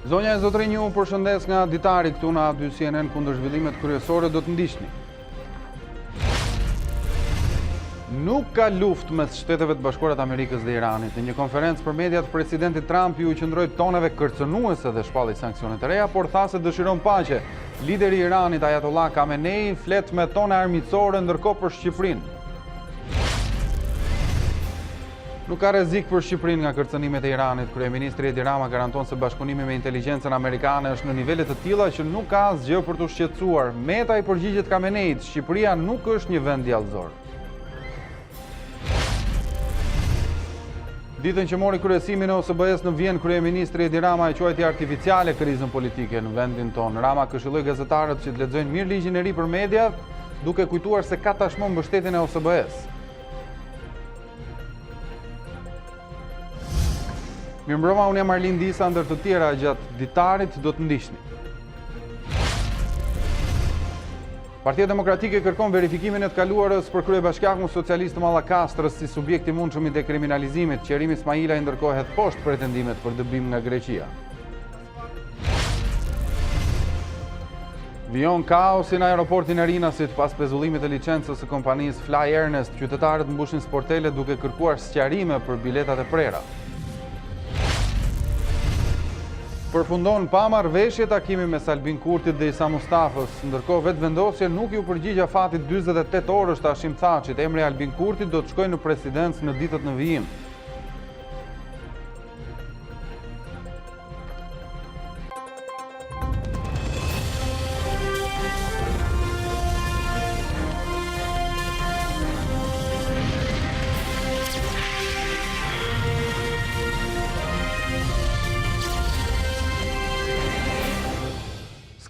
Zonja e zotrinj, ju përshëndes nga Ditari këtu në A2 CNN kundër zhvillimet kryesore do të ndiqni. Nuk ka luftë mes Shteteve të Bashkuara të Amerikës dhe Iranit. Në një konferencë për mediat, presidenti Trump ju qëndroi toneve kërcënuese dhe shpalli sanksione të reja, por tha se dëshiron paqe. Lideri i Iranit Ayatollah Khamenei flet me tona armiqësore ndërkohë për Shqipërinë. Nuk ka rrezik për Shqipërinë nga kërcënimet e Iranit. Kryeministri Edi Rama garanton se bashkëpunimi me inteligjencën amerikane është në nivele të tilla që nuk ka asgjë për t'u shqetësuar. Meta i përgjigjet Khameneit, Shqipëria nuk është një vend djallëzor. Ditën që mori kryesimin e OSBE-s në Vjenë, kryeministri Edi Rama e quajti artificiale krizën politike në vendin tonë. Rama këshilloi gazetarët që të lexojnë mirë ligjin e ri për mediat, duke kujtuar se ka tashmë mbështetjen e OSBE-s. Mirëmbrëma, unë jam Arlin Disa, ndër të tjera gjatë ditarit do të ndiqni. Partia Demokratike kërkon verifikimin e të kaluarës për kryebashkiakun socialist Mallakastrës si subjekt i mundshëm i dekriminalizimit. Qerimi Ismaila i ndërkohet poshtë pretendimet për dëbim nga Greqia. Vijon kaosi në aeroportin e Rinasit pas pezullimit të licencës së kompanisë Fly Ernest. Qytetarët mbushin sportele duke kërkuar sqarime për biletat e prera. Përfundon pa marrëveshje takimi mes Albin Kurtit dhe Isa Mustafës. Ndërkohë vetëvendosje nuk ju përgjigja fatit 48 orësh të Hashim Thaçit. Emri Albin Kurtit do të shkojë në presidencë në ditët në vijim.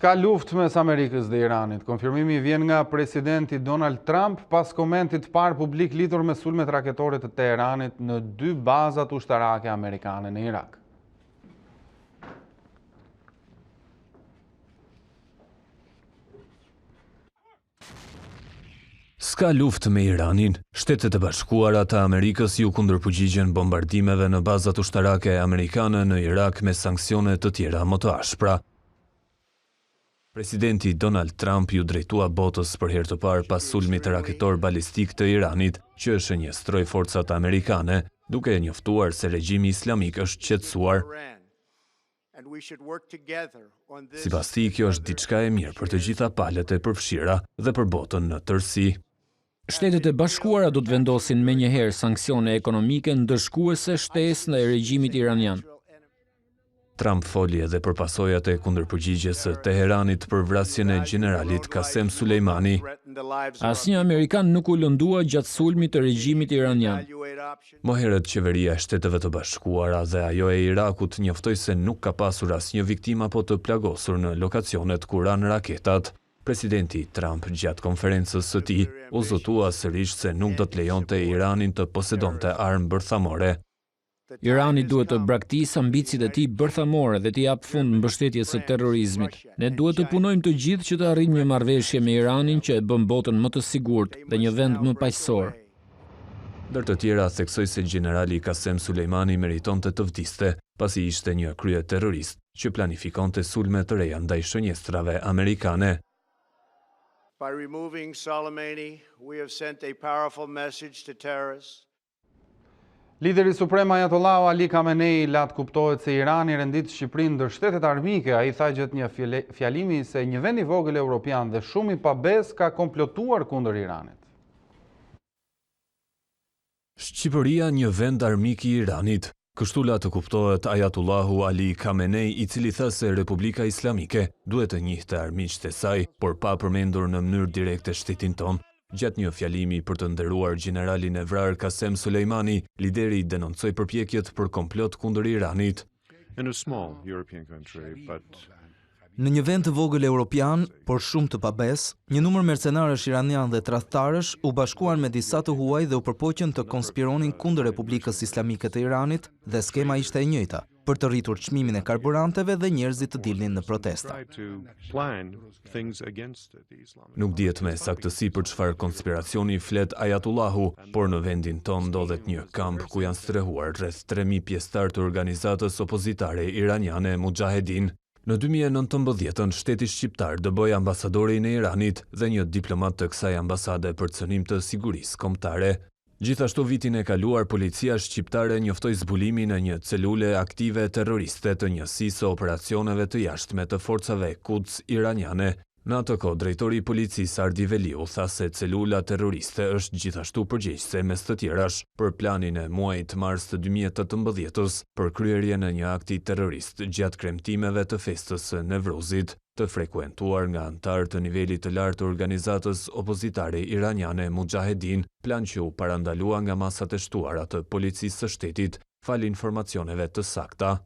Ka luftë mes Amerikës dhe Iranit. Konfirmimi vjen nga presidenti Donald Trump pas komentit parë publik lidhur me sulmet raketore të Teheranit në 2 bazat ushtarake amerikane në Irak. S'ka luftë me Iranin. Shtetet e Bashkuara të Amerikës ju kundërpërgjigjen bombardimeve në bazat ushtarake amerikane në Irak me sanksione të tjera më të ashpra. Presidenti Donald Trump ju drejtua botës për herë të parë pas sulmit raketor balistik të Iranit, që shënjestroi forcat amerikane, duke njoftuar se regjimi islamik është qetësuar. Sipas tij, kjo është diçka e mirë për të gjitha palët e përfshira dhe për botën në tërësi. Shtetet e Bashkuara do të vendosin menjëherë sanksione ekonomike ndëshkuese shtesë ndaj regjimit iranian. Trump foli edhe për pasojat e kundërpërgjigjes së Teheranit për vrasjen e generalit Qasem Sulejmani. Asnjë amerikan nuk u lëndua gjatë sulmit të regjimit iranian. Më herët qeveria e Shteteve të Bashkuara dhe ajo e Irakut njoftoi se nuk ka pasur asnjë viktim apo të plagosur në lokacionet ku ranë raketat. Presidenti Trump gjatë konferencës së tij u zotua sërish se nuk do të lejonte Iranin të posedonte armë bërthamore. Irani duhet të braktisë ambicjet e tij bërthamore dhe të jap fund mbështetjes së terrorizmit. Ne duhet të punojmë të gjithë që të arrijmë një marrëveshje me Iranin që e bën botën më të sigurt dhe një vend më paqësor. Ndër të tjera theksoi se generali Qasem Sulejmani meritonte të vdiste, pasi ishte një krye terrorist që planifikonte sulme të reja ndaj shënjestrave amerikane. By removing Soleimani, we have sent a powerful message to terrorists. Lideri suprem Ayatollah Ali Khamenei lat kuptohet se Irani rendit Shqipërinë ndër shtetet armike. Ai tha gjatë një fjalimi se një vend i vogël evropian dhe shumë i pabes ka komplotuar kundër Iranit. Shqipëria një vend armik i Iranit. Kështu la të kuptohet Ayatollahu Ali Khamenei, i cili tha se Republika Islamike duhet të njihte armiqtë e saj, por pa përmendur në mënyrë direkte shtetin ton. Gjatë një fjalimi për të nderuar generalin e vrarë Qasem Sulejmani, lideri denoncoi përpjekjet për komplot kundër Iranit. Në një vend të vogël europian, por shumë të pabes, një numër mercenarësh iranian dhe tradhtarësh u bashkuan me disa të huaj dhe u përpoqën të konspironin kundër Republikës Islamike të Iranit dhe skema ishte e njëjta. për të rritur çmimin e karburanteve dhe njerëzit të dilnin në protesta. Nuk dihet me saktësi për çfarë konspiracioni flet Ayatullahu, por në vendin tonë ndodhet një kamp ku janë strehuar rreth 3000 pjesëtar të organizatës opozitare iraniane Mujahedin. Në 2019, shteti shqiptar dëboi ambasadorin e Iranit dhe një diplomat të kësaj ambasade për cënim të sigurisë kombëtare. Gjithashtu vitin e kaluar, policia shqiptare njoftoi zbulimin e një celule aktive terroriste të njësisë së operacioneve të jashtme të forcave Quds iraniane. Në atë kohë, drejtori i policisë Ardi Veliu tha se celula terroriste është gjithashtu përgjegjëse mes të tjerash për planin e muajit mars të 2018 për kryerjen e një akti terrorist gjatë kremtimeve të festës së Nevruzit, të frekuentuar nga anëtar të nivelit të lartë të organizatës opozitare iraniane Mujahedin, plan që u parandalua nga masat e shtuara të policisë së shtetit fal informacioneve të sakta.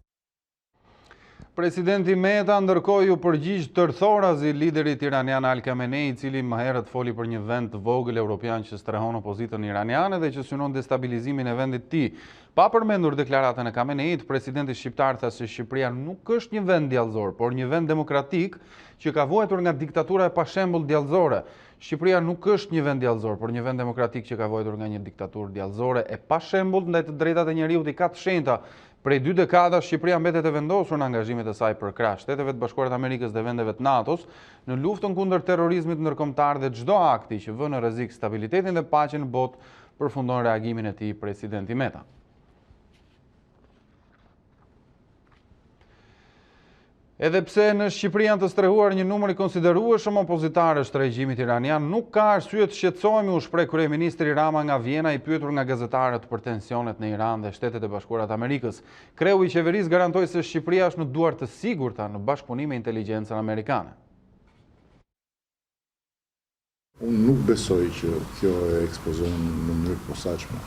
Presidenti Meta ndërkohë ju përgjigj tërthorazi liderit iranian Al Khamenei, i cili më herët foli për një vend të vogël evropian që strehon opozitën iraniane dhe që synon destabilizimin e vendit të tij. Pa përmendur deklaratën e Khameneit, presidenti shqiptar tha se Shqipëria nuk është një vend djallëzor, por një vend demokratik që ka vuajtur nga diktatura e pashembull djallëzore. Shqipëria nuk është një vend djallëzor, por një vend demokratik që ka vuajtur nga një diktaturë djallëzore e pashembull ndaj të drejtat e njerëzit i ka të shenjta. Prej 2 dekada, Shqipëria mbetet e vendosur në angazhimet e saj për krah Shteteve të Bashkuara të Amerikës dhe vendeve të NATO-s në luftën kundër terrorizmit ndërkombëtar dhe çdo akti që vën në rrezik stabilitetin dhe paqen në botë, përfundon reagimin e tij presidenti Meta. Edhe pse në Shqipëri janë të strehuar një numër i konsiderueshëm opozitarësh të regjimit iranian, nuk ka arsye të shqetësohemi, u shpreh kryeministri Rama nga Vjena i pyetur nga gazetarët për tensionet në Iran dhe Shtetet e Bashkuara të Amerikës. Kreu i qeverisë garantoi se Shqipëria është në duar të sigurta në bashkëpunim me inteligjencën amerikane. Unë nuk besoj që kjo e ekspozon në mënyrë të posaçme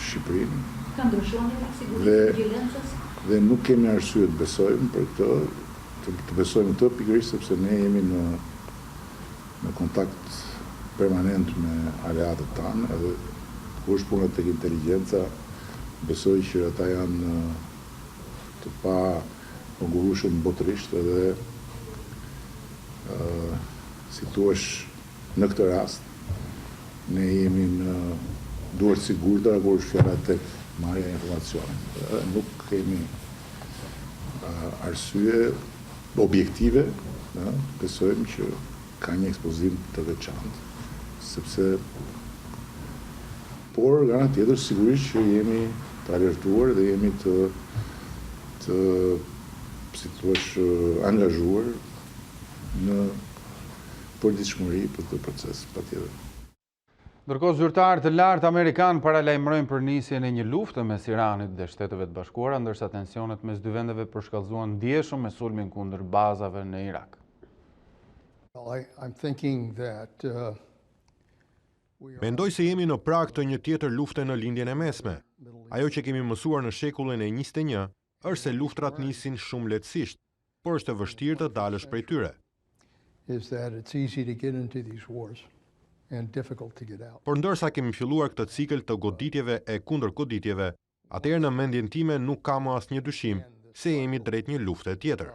Shqipërinë. Ka ndryshuar nga sigurimi i inteligjencës? Dhe nuk kemi arsye të besojmë për këtë, të besojmë këtë pikërisht sepse ne jemi në kontakt permanent me aleatët tanë, edhe kur është puna tek inteligjenca, besoj që ata janë të pa kongurueshëm botërisht edhe si thuash në këtë rast ne jemi në duar të sigurta kur është fjala tek marrja e informacionit. Nuk kemi arsye objektive, besojmë që ka një ekspozim të veçantë, sepse por nga ana tjetër sigurisht që jemi të alertuar dhe jemi të si thua angazhuar në përditshmëri për këtë proces, patjetër. Ndërkohë, zyrtarë të lartë amerikanë paralajmërojnë për nisjen e një lufte mes Iranit dhe Shteteve të Bashkuara, ndërsa tensionet mes dy vendeve përshkallëzuan ndjeshëm me sulmin kundër bazave në Irak. Mendoj se jemi në prag të një tjetër lufte në lindjen e mesme. Ajo që kemi mësuar në shekullin e 21 është se luftrat nisin shumë lehtësisht, por është e vështirë të dalësh prej tyre. Por ndërsa kemi filluar këtë cikël të goditjeve e kundër goditjeve, atëherë në mendjen time nuk ka më asnjë dyshim se jemi drejt një lufte tjetër.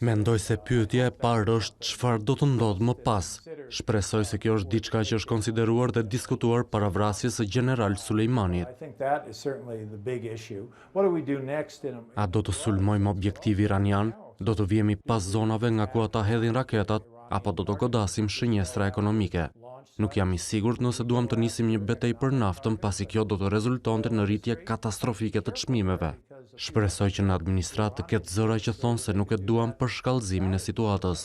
Mendoj se pyetja e parë është çfarë do të ndodhë më pas. Shpresoj se kjo është diçka që është konsideruar dhe diskutuar para vrasjes së General Sulejmanit. A do të sulmojmë objektiv iranian? Do të vjemi pas zonave nga ku ata hedhin raketat, apo do të godasim shënjestra ekonomike. Nuk jam i sigurt nëse duam të nisim një betejë për naftën, pasi kjo do të rezultonte në rritje katastrofike të çmimeve. Shpresoj që në administratë të ketë zëra që thonë se nuk e duam për shkallëzimin e situatës.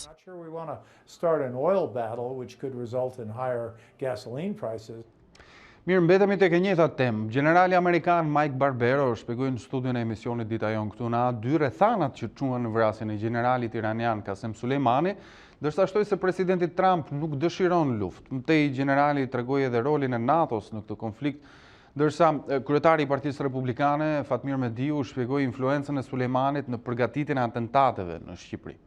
Mirë, mbetemi tek e njëjta temë. Generali amerikan Mike Barbero shpjegoi në studion e emisionit Dita Jon këtu në A2 rrethanat që quhen në vrasjen e generalit iranian Qasem Soleimani, ndërsa shtoi se presidenti Trump nuk dëshiron luftë. Mëtej generali tregoi edhe rolin e NATO-s në këtë konflikt, ndërsa kryetari i Partisë Republikane Fatmir Mediu shpjegoi influencën e Sulejmanit në përgatitjen e atentateve në Shqipëri.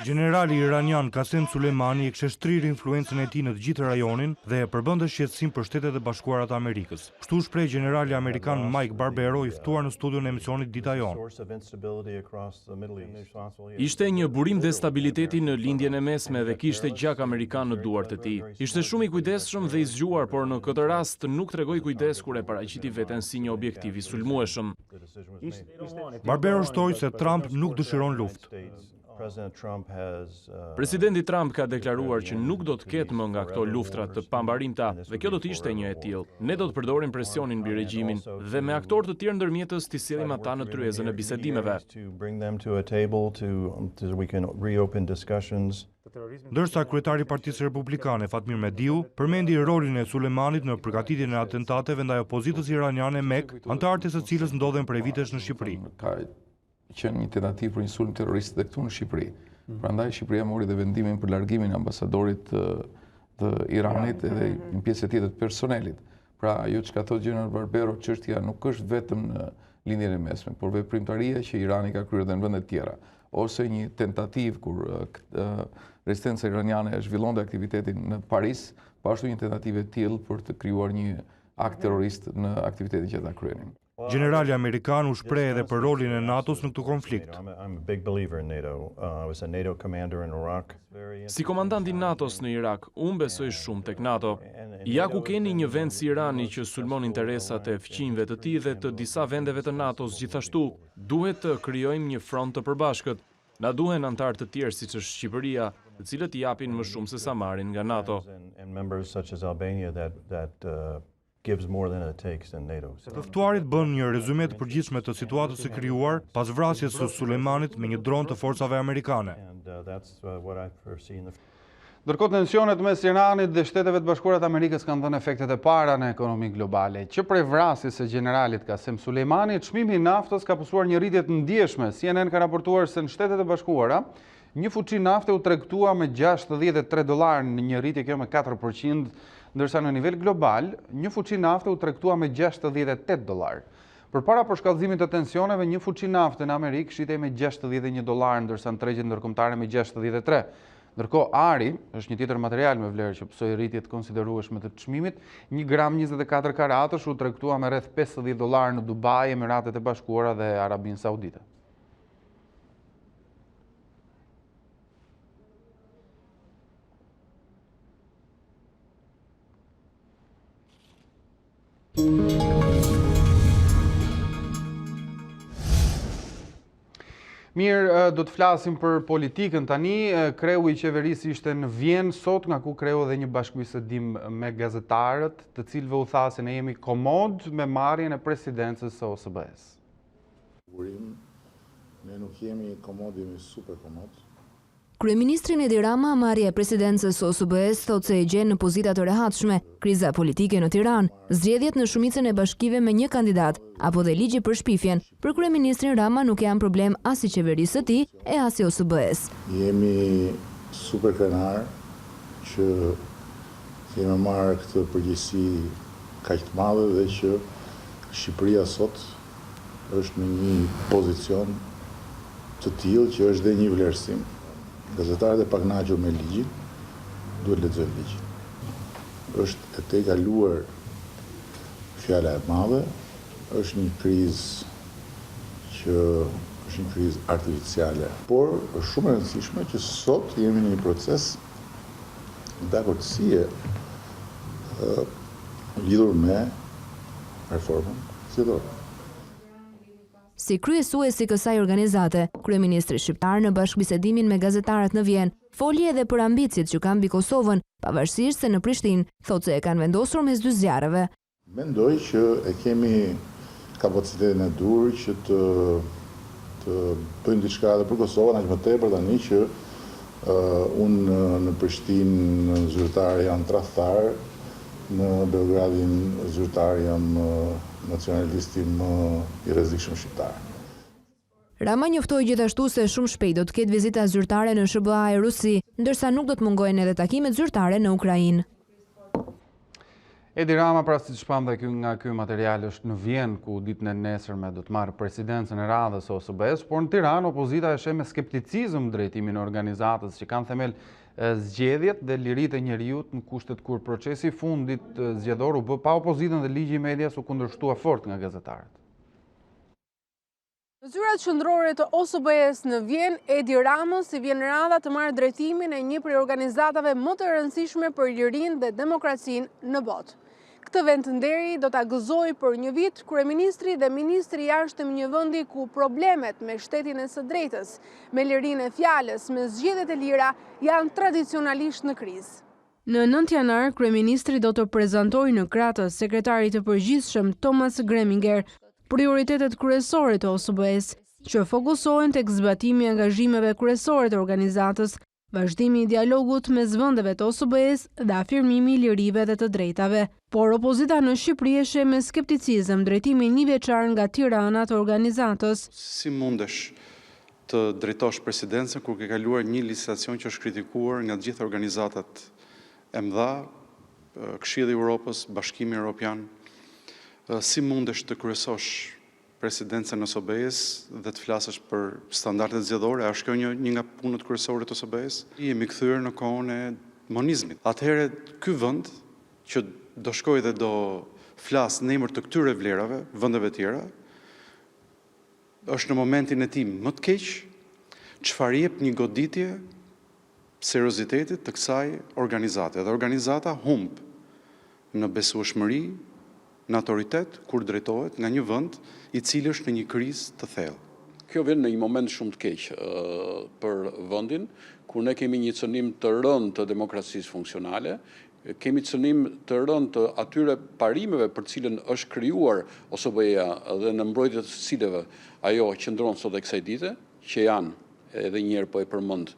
Generali iranian Qasem Suleimani e kishte shtrirë influencën e tij në të gjithë rajonin dhe e përbënte shqetësim për Shtetet e Bashkuara të Amerikës. Kështu shpreh generali amerikan Mike Barbero i ftuar në studion e emisionit Ditajon. Ishte një burim destabiliteti në lindjen e mesme dhe kishte gjak amerikan në duart e tij. Ishte shumë i kujdesshëm dhe i zgjuar, por në këtë rast nuk tregoi kujdes kur e paraqiti veten si një objektiv i sulmueshëm. Barbero shtoi se Trump nuk dëshiron luftë. Presidenti Trump ka deklaruar që nuk do të ketë më nga këto luftrat të pambarimta dhe kjo do të ishte një e tillë. Ne do të përdorim presionin mbi regjimin dhe me aktorë të tjerë ndërmjetës të sillim ata në tryezën e bisedimeve. Ndërsa kryetari i Partisë Republikane Fatmir Mediu përmendi rolin e Sulejmanit në përgatitjen e atentateve ndaj opozitës iraniane Mek, antarët e së cilës ndodhen prej vitesh në Shqipëri. Qenë një tentativë për një sulm terrorist dhe këtu në Shqipëri. Prandaj Shqipëria mori dhe vendimin për largimin e ambasadorit të Iranit edhe një pjesë tjetër të personelit. Pra ajo çka thotë General Barbero, çështja nuk është vetëm në lindjen e mesme, por veprimtaria që Irani ka kryer edhe në vende të tjera, ose një tentativë kur rezistenca iraniane e zhvillonte aktivitetin në Paris, po ashtu një tentativë e tillë për të krijuar një akt terrorist në aktivitetin që ata kryenin. Generali amerikan u shpreh edhe për rolin e NATO-s në këtë konflikt. Si komandant i NATO-s në Irak, unë besoj shumë tek NATO. Ja ku keni një vend si Irani që sulmon interesat e fqinjve të tij dhe të disa vendeve të NATO-s gjithashtu, duhet të krijojmë një front të përbashkët. Na duhen antarë të tjerë siç është Shqipëria, të cilët i japin më shumë se sa marrin nga NATO. Të ftuarit bën një rezume të përgjithshme të situatës së krijuar pas vrasjes së Sulejmanit me një dron të forcave amerikane. Ndërkohë tensionet mes Iranit dhe Shteteve të Bashkuara të Amerikës kanë dhënë efektet e para në ekonominë globale. Që prej vrasjes së generalit Qasem Sulejmanit, çmimi i naftës ka pasur një rritje të ndjeshme. CNN ka raportuar se në Shtetet e Bashkuara, një fuqi nafte u tregtua me $63 në një rritje kjo me 4%, ndërsa në nivel global, një fuqi nafte u tregtua me $68. Përpara përshkallëzimit të tensioneve, një fuqi nafte në Amerikë shitej me $61, ndërsa në tregjet ndërkombëtare me 63. Ndërkohë, ari është një tjetër material me vlerë që psoi rritje të konsiderueshme të çmimit. 1 gram 24 karatësh u tregtua me rreth $50 në Dubai, Emiratet e Bashkuara dhe Arabinë Saudite. Mirë, do të flasim për politikën tani. Kreu i qeverisë ishte në Vjenë sot, nga ku kreu edhe një bashkëbisedim me gazetarët, të cilëve u tha se ne jemi komod me marrjen e presidencës së OSBE-s. Ne nuk jemi komod, jemi super komod. Kryeministri Edi Rama, marrja e presidencës së OSBE-s, thotë se e gjen në pozita të rehatshme, kriza politike në Tiranë, zgjedhjet në shumicën e bashkive me një kandidat, apo dhe ligji për shpifjen. Për kryeministrin Rama nuk janë problem as i qeverisë së tij e as i OSBE-s. Jemi super krenar që kemi marrë këtë përgjegjësi kaq të madhe dhe që Shqipëria sot është në një pozicion të tillë që është dhe një vlerësim. Gazetarët e pakënaqur me ligjin duhet lexojnë ligjin. Është e tejkaluar fjala e madhe, është një krizë që është një krizë artificiale, por është shumë e rëndësishme që sot jemi në një proces dakordësie lidhur me reformën zgjedhore. Si kryesuesi kësaj organizate, kryeministri shqiptar në bashkëbisedimin me gazetarët në Vjenë foli edhe për ambicjet që kanë mbi Kosovën, pavarësisht se në Prishtinë thotë se e kanë vendosur mes dy zjarreve. Mendoj që e kemi kapacitetin e dur që të bëjmë diçka edhe për Kosovën, aq më tepër tani që unë në Prishtinë zyrtar jam tradhtar, në Beogradin zyrtar jam nacionalisti më i rrezikshëm shqiptar. Rama njoftoi gjithashtu se shumë shpejt do të ketë vizita zyrtare në SBA e Rusi, ndërsa nuk do të mungohen edhe takimet zyrtare në Ukrainë. Edi Rama, pra si shpam dhe nga ky material, është në Vjenë, ku ditën e nesërme do të marrë presidencën e radhës e OSBE-s, por në Tiranë opozita e sheh me skepticizëm drejtimin e organizatës që kanë themel zgjedhjet dhe liritë e njerëzit në kushtet kur procesi i fundit zgjedhor u bë pa opozitën dhe ligji i medias u kundërshtua fort nga gazetarët. Në zyrat qendrore të OSBE-s në Vjenë, Edi Ramës i vjen radha të marrë drejtimin e një prej organizatave më të rëndësishme për lirinë dhe demokracinë në botë. Këtë vend të nderi do ta gëzojë për një vit kryeministri dhe ministri i jashtëm një vendi ku problemet me shtetin e së drejtës, me lirinë e fjalës, me zgjedhjet e lira janë tradicionalisht në krizë. Në 9 janar, kryeministri do të prezantojë në krah të sekretarit të përgjithshëm Thomas Greminger prioritetet kryesore të OSBE-s, që fokusohen tek zbatimi i angazhimeve kryesore të organizatës, vazhdimi i dialogut mes vendeve të OSBE-s dhe afirmimi i lirive dhe të drejtave. Por opozita në Shqipëri e sheh me skepticizëm drejtimin një vjeçar nga Tirana të organizatës. Si mundesh të drejtosh presidencën kur ke kaluar një licitacion që është kritikuar nga të gjitha organizatat e mëdha, Këshilli i Evropës, Bashkimi Evropian? Si mundesh të kryesosh presidencën e OSBE-s dhe të flasësh për standardet zgjedhore? A është kjo një nga punët kryesore të OSBE-s? Jemi kthyer në kohën e monizmit. Atëherë ky vend që do shkojë dhe do flas në emër të këtyre vlerave, vendeve tjera, është në momentin e tij më të keq, çfarë jep një goditje seriozitetit të kësaj organizate. Dhe organizata humb në besueshmëri, në autoritet, kur drejtohet nga një vend i cili është në një krizë të thellë. Kjo vjen në një moment shumë të keq për vendin, kur ne kemi një cënim të rënd të demokracisë funksionale, kemi cënim të rënd të atyre parimeve për cilën është krijuar OSBE-ja dhe në mbrojtje të cilëve ajo qëndron sot e kësaj dite, që janë, edhe një herë po e përmend,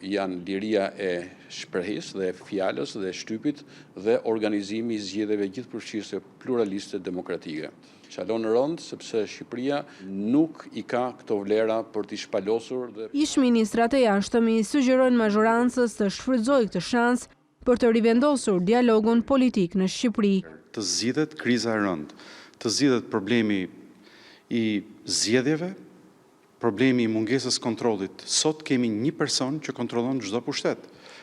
janë liria e shprehjes dhe fjalës dhe shtypit dhe organizimi i zgjedhjeve gjithëpërfshirëse pluraliste demokratike. Qalon rënd sepse Shqipëria nuk i ka këto vlera për t'i shpalosur dhe Ish-ministrat e jashtëm i sugjerojnë mazhorancës të shfrytëzojë këtë shans për të rivendosur dialogun politik në Shqipëri. Të zgjidhet kriza e rënd, të zgjidhet problemi i zgjedhjeve, problemi i mungesës kontrollit. Sot kemi një person që kontrollon çdo pushtet.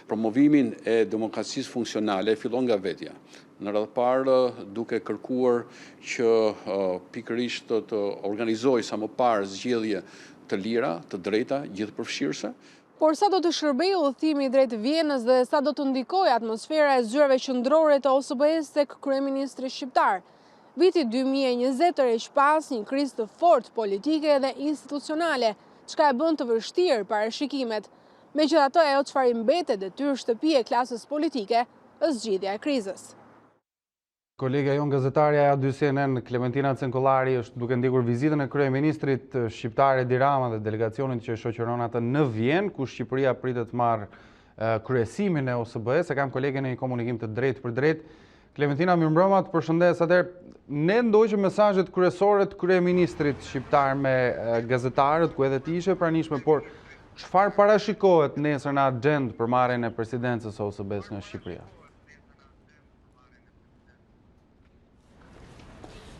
Promovimin e demokracisë funksionale fillon nga vetja. Në radhë parë duke kërkuar që pikërisht të organizojë sa më parë zgjedhje të lira, të drejta, gjithëpërfshirëse. Por sa do të shërbejë udhëtimi drejt Vjenës dhe sa do të ndikojë atmosfera e zyrave qendrore të OSBE-s tek kryeministri shqiptar? Viti 2020 tërheq pas një krizë të fortë politike dhe institucionale, çka e bën të vështirë parashikimet. Megjithatë, ajo çfarë i mbetet detyrë shtëpi e klasës politike është zgjidhja e krizës. Kolega jon gazetarja e A2CNN, Klementina Cenkollari, është duke ndjekur vizitën e kryeministrit shqiptar Edi Rama dhe delegacionin që shoqëron atë në Vjenë, ku Shqipëria pritet të marrë kryesimin e OSBE-s. E kam kolegen në një komunikim të drejtë për drejtë. Klementina, mirëmbrëma, të përshëndes. Atëherë, ne ndoqëm mesazhet kryesore të kryeministrit shqiptar me gazetarët, ku edhe ti ishe pranishme, por çfarë parashikohet nesër në agjendë për marrjen e presidencës së OSBE-s nga Shqipëria?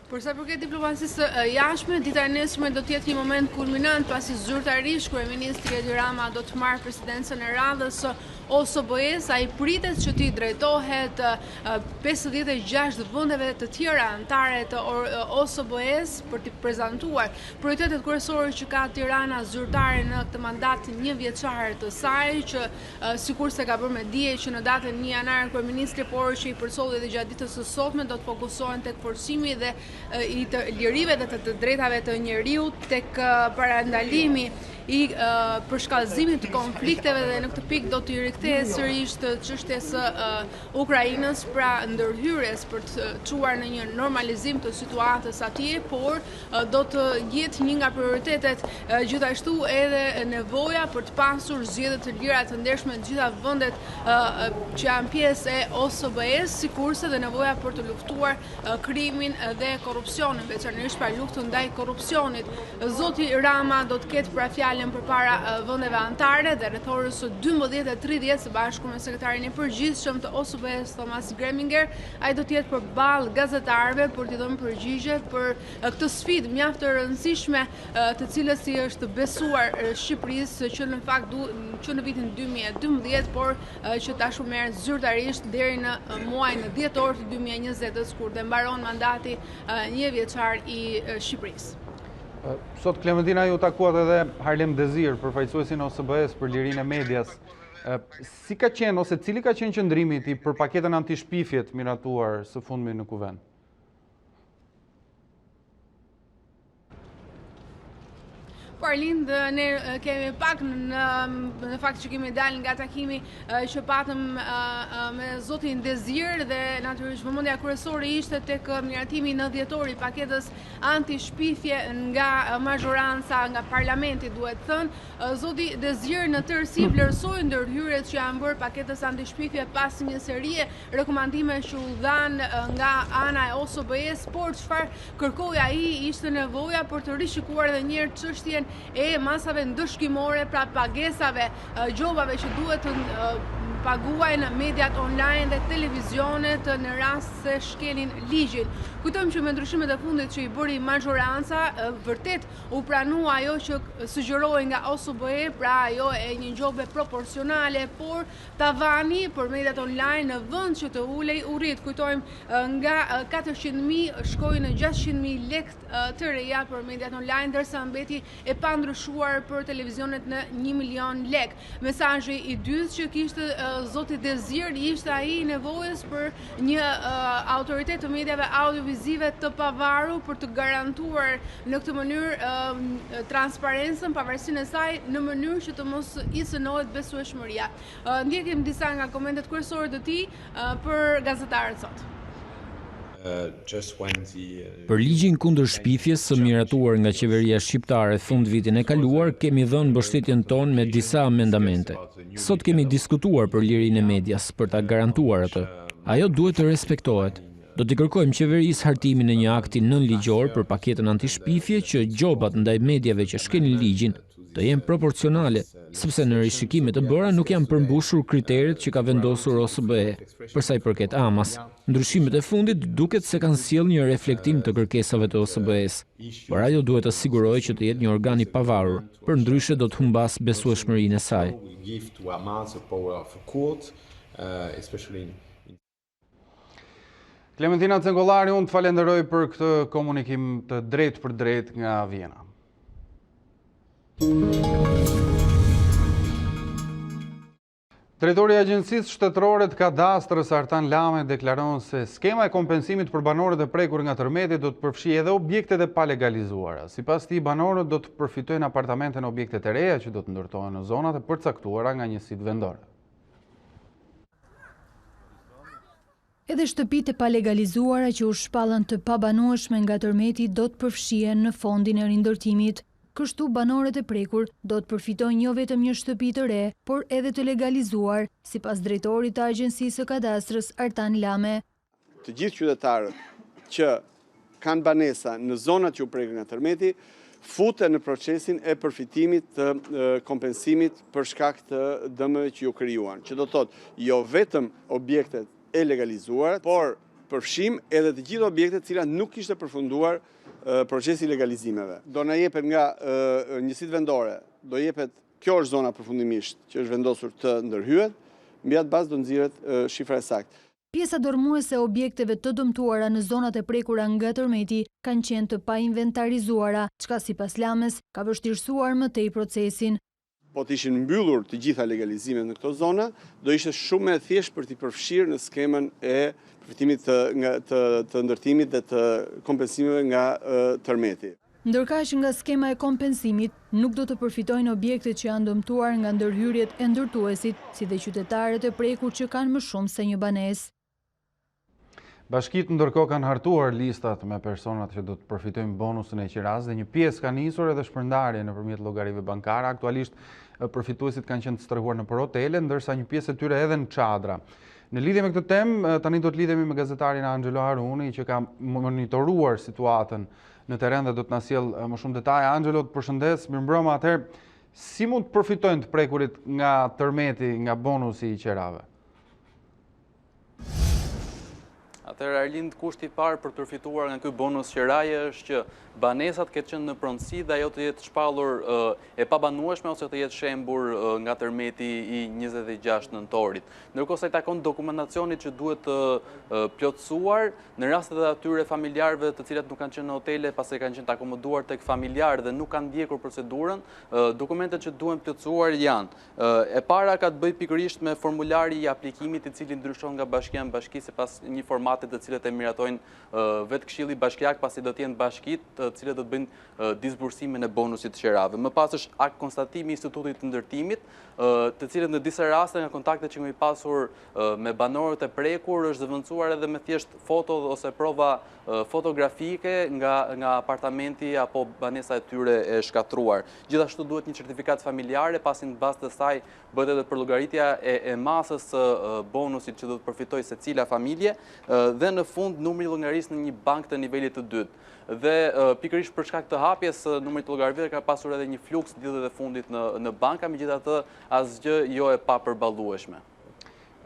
Për sa përket diplomacisë jashtme, dita e nesërme do të jetë një moment kulminant pasi zyrtarisht kryeministri Edi Rama do të marrë presidencën e radhës së OSBE-s. Ai pritet që t'i drejtohet 56 vendeve të tjera anëtare të OSBE-s për t'i prezantuar prioritetet kryesore që ka Tirana zyrtare në këtë mandat një vjeçar të saj, që sikurse ka bërë me dije që në datën 1 janar kryeministri, por që i përsolli edhe gjatë ditës së sotme, do të fokusohen tek forcimi dhe i të lirive dhe të drejtave të njeriut, tek parandalimi i përshkallëzimit të konflikteve dhe në këtë pikë do të rikthehet sërish të çështjes së Ukrainës, pra ndërhyrjes për të çuar në një normalizim të situatës atje, por do të jetë një nga prioritetet gjithashtu edhe nevoja për të pasur zgjedhje të lira të ndershme në të gjitha vendet që janë pjesë e OSBE-s, sikurse dhe nevoja për të luftuar krimin dhe korrupsionin, veçanërisht pra luftën ndaj korrupsionit. Zoti Rama do të ketë pra fjalë dalën përpara vendeve anëtare dhe rreth orës 12:30 së bashku me sekretarin e përgjithshëm të OSBE-s Thomas Greminger, ai do të jetë përballë gazetarëve për t'i dhënë përgjigje për këtë sfidë mjaft të rëndësishme, të cilës i është besuar Shqipërisë që në fakt që në vitin 2012, por që tashmë merret zyrtarisht deri në muajin dhjetor të 2020-s kur të mbaron mandati 1 vjeçar i Shqipërisë. Sot Klementina ju takuat edhe Harlem Desir, përfaqësuesin e OSBE-s për lirinë e medias. Si ka qenë ose cili ka qenë qëndrimi i tij për paketën anti-shpifje të miratuar së fundmi në kuvend? Po Arlind, ne kemi pak në fakt që kemi dalë nga takimi që patëm me zotin Desir dhe natyrisht vëmendja kryesore ishte tek miratimi në dhjetor i paketës anti-shpifje nga mazhoranca, nga parlamenti duhet thënë. Zoti Desir në tërësi vlerësoi ndërhyrjet që janë bërë paketës anti-shpifje pas një serie rekomandime që u dhanë nga ana e OSBE-s, por çfarë kërkoi ai ishte nevoja për të rishikuar edhe një herë çështjen e masave ndëshkimore, pra pagesave, gjobave që duhet të paguajnë mediat online dhe televizionet në rast se shkelin ligjin. Kujtojmë që me ndryshimet e fundit që i bëri mazhoranca, vërtet u pranua ajo që sugjerohej nga OSBE, pra ajo e një gjobe proporcionale, por tavani për mediat online në vend që të ulej u rrit. Kujtojmë nga 400.000 shkoi në 600.000 lekë të reja për mediat online, ndërsa mbeti e pandryshuar për televizionet në 1 milion lekë. Mesazhi i dytë që kishte zoti Desir ishte ai i nevojës për një autoritet të mediave audiovizive të pavarur për të garantuar në këtë mënyrë transparencën, pavarësinë e saj, në mënyrë që të mos i cënohet besueshmëria. Ndjekim disa nga komentet kryesore të tij për gazetarët sot. Për ligjin kundër shpifjes së miratuar nga qeveria shqiptare fund vitin e kaluar, kemi dhënë mbështetjen tonë me disa amendamente. Sot kemi diskutuar për lirinë e medias për ta garantuar atë. Ajo duhet të respektohet. Do t'i kërkojmë qeverisë hartimin e një akti nënligjor për paketën antishpifje që gjobat ndaj mediave që shkelin ligjin të jenë proporcionale, sepse në rishikimet të bëra nuk janë përmbushur kriteret që ka vendosur OSBE. Për sa i përket AMAS, ndryshimet e fundit duket se kanë sjellë një reflektim të kërkesave të OSBE-s, por ajo duhet të sigurojë që të jetë një organ i pavarur, përndryshe do të humbas besueshmërinë e saj. Klementina Cengollari, unë të falenderoj për këtë komunikim të drejt për drejt nga Vjena. Drejtori i Agjencisë Shtetërore të Kadastrës Artan Lame deklaron se skema e kompensimit për banorët e prekur nga tërmeti do të përfshijë edhe objektet e palegalizuara. Sipas tij, banorët do të përfitojnë apartamente në objektet e reja që do të ndërtohen në zonat e përcaktuara nga njësitë vendore. Edhe shtëpitë e palegalizuara që u shpallën të pabanueshme nga tërmeti do të përfshihen në fondin e rindërtimit. Kështu banorët e prekur do të përfitojnë jo vetëm një shtëpi të re, por edhe të legalizuar, sipas drejtorit të Agjencisë së Kadastrës Artan Lame. Të gjithë qytetarët që kanë banesa në zonat që u prekën nga tërmeti, futen në procesin e përfitimit të kompensimit për shkak të dëmeve që ju krijuan, që do të thotë jo vetëm objektet e legalizuar, por përfshim edhe të gjithë objektet të cilat nuk kishte përfunduar procesi legalizimeve. Do na jepet nga njësitë vendore, do jepet, kjo është zona përfundimisht që është vendosur të ndërhyet, mbi atë bazë do nxirret shifra e saktë. Pjesa dormuese e objekteve të dëmtuara në zonat e prekura nga tërmeti kanë qenë të painventarizuara, çka sipas Lames ka vështirësuar më tej procesin. Po të ishin mbyllur të gjitha legalizimet në këto zona, do ishte shumë e thjeshtë për t'i përfshirë në skemën e përfitimit të ndërtimit dhe të kompensimeve nga tërmeti. Ndërkaq nga skema e kompensimit nuk do të përfitojnë objektet që janë dëmtuar nga ndërhyrjet e ndërtuesit, si dhe qytetarët e prekur që kanë më shumë se një banesë. Bashkitë ndërkohë kanë hartuar listat me personat që do të përfitojnë bonusin e qiraz dhe një pjesë ka nisur edhe shpërndarje nëpërmjet llogarive bankare. Aktualisht përfituesit kanë qenë strehuar nëpër hotele, ndërsa një pjesë e tyre edhe në çadra. Në lidhje me këtë temë, tani do të lidhemi me gazetarin Angelo Haruni që ka monitoruar situatën në terren dhe do të na sjell më shumë detaje. Angelo, të përshëndes, mirëmbrëma. Atëherë, si mund të përfitojnë të prekurit nga tërmeti, nga bonusi i qerave? Atëherë Arlind, kushti i parë për të përfituar nga ky bonus qeraje është që banesat ketë qenë në pronësi dhe ajo të jetë shpallur e pabanueshme ose të jetë shembur nga tërmeti i 26 nëntorit. Ndërkohë sa i takon dokumentacionit që duhet të plotësuar në rastet e atyre familjarëve të cilët nuk kanë qenë në hotele pasi kanë qenë të akomoduar tek familjarë dhe nuk kanë ndjekur procedurën, dokumentet që duhen plotësuar janë e para ka të bëjë pikërisht me formulari i aplikimit i cili ndryshon nga bashkia në bashki sipas një formati të cilët e miratojnë vetë Këshilli Bashkiak pasi do të jenë bashkitë të cilët do të bëjnë disbursimin e bonusit të qerave. Më pas është akt konstatimi i Institutit të Ndërtimit, të cilët në disa raste nga kontaktet që kemi pasur me banorët e prekur është zëvendësuar edhe me thjesht foto ose prova fotografike nga apartamenti apo banesa e tyre e shkatruar. Gjithashtu duhet një certifikat familjare pasi në bazë të saj bëhet edhe përllogaritja e masës së bonusit që do të përfitojë secila familje dhe në fund numri i llogarisë në një bankë të nivelit të dytë. Dhe pikërisht për shkak të hapjes së numrit të llogarive ka pasur edhe një fluks ditët e fundit në banka, megjithatë asgjë jo e papërballueshme.